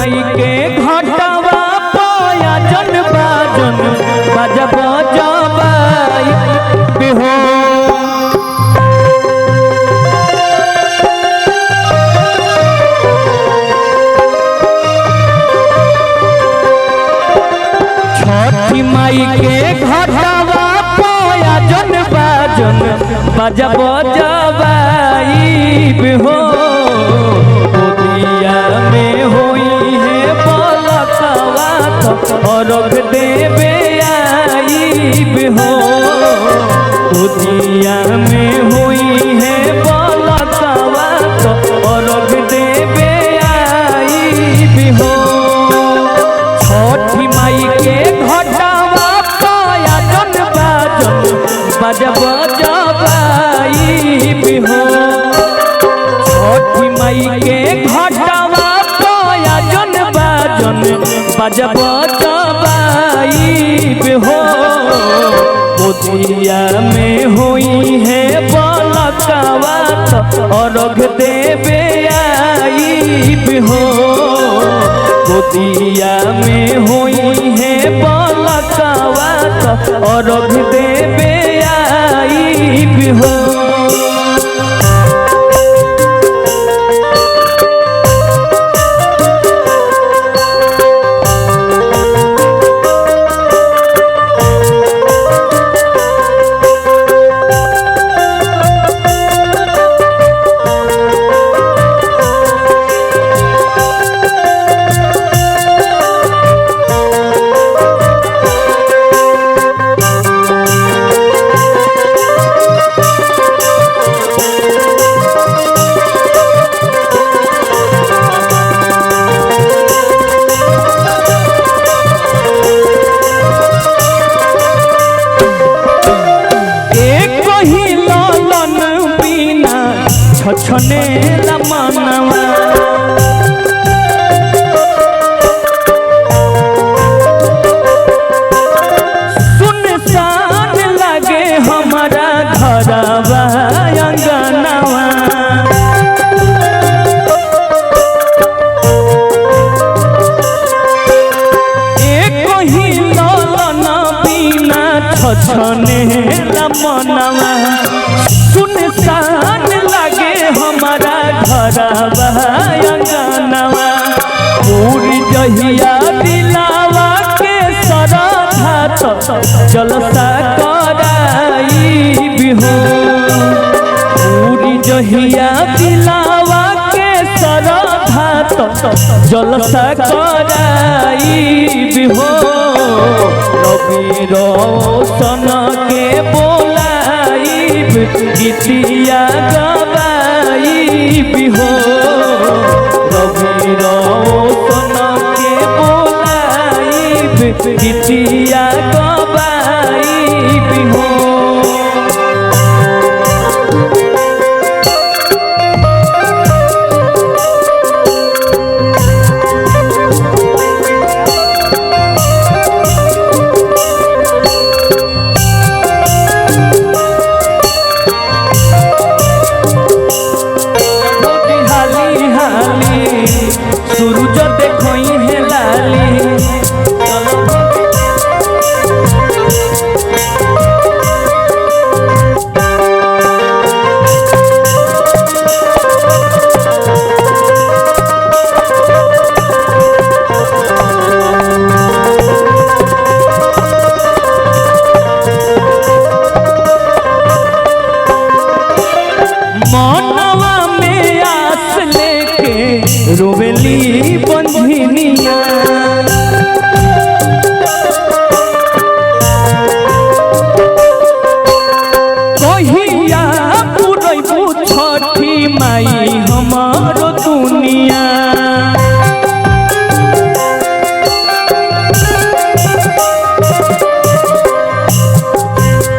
माई के घाटवा पाया जन बाजन बाजा बजबाई बिहो छठी माई के घाटवा पाया जन बाजन बाजा बजबाई बिहो और देवे आई हो उदिया में हुई है बलकवा और देवे आई हो छठी माई के घाटवा पाया जन बाजन बजब जबाई हो छठी माई के घाटवा पाया जन बाजन बजब जबाई हो उदिया में हुई है बलकवा और देवे आई हो उदिया में हुई है बलकवा और देवे आई हो छछने मनवा सुनसान लगे हमारा घरवा अंगनवा एक ही लालन बिना छछने मनवा सुनसान हमारा घरवा अंगनवा पूरी जहिया दिलावा के सरधा जलसा कराई बिहो पूरी जहिया दिलावा के सरधा जलसा कराई बिहो रवि रोशन के बोलाई गीतिया गवाई बिहो रवि रोशन के बोलाई गीतिया गवाई बिहो सूरज देखोई है लाली मनवा में आस लेके रोवेली बंझनिया कहिया पुरैबू छठी माई हमारो दुनिया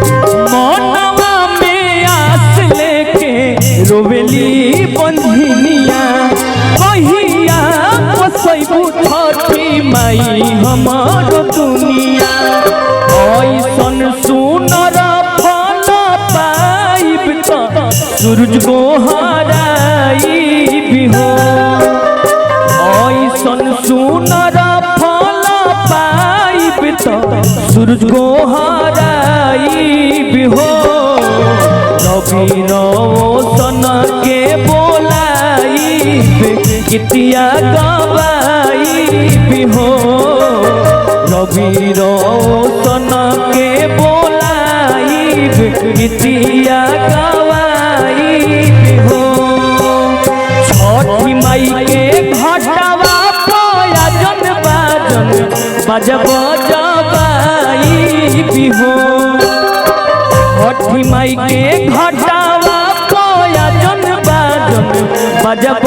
मनवा में आस लेके रोवेली बंझनिया कहिया बसैबू छठी माई हमारो दुनिया ऐसन सुनर फल पाइब तो सूरज को हराई बिहो सन सुनर फल पाइब तो सूरज को हराइब हो रवि रोशन के बोलाइब गीतिया गवाइब हो रवि रोशन के बोलाइब गीतिया गवाइब हो छठी माई के घटवा पयाजन बाजन बजब जबाइब हो छठी माई के घटवा पयाजन बाजन बजब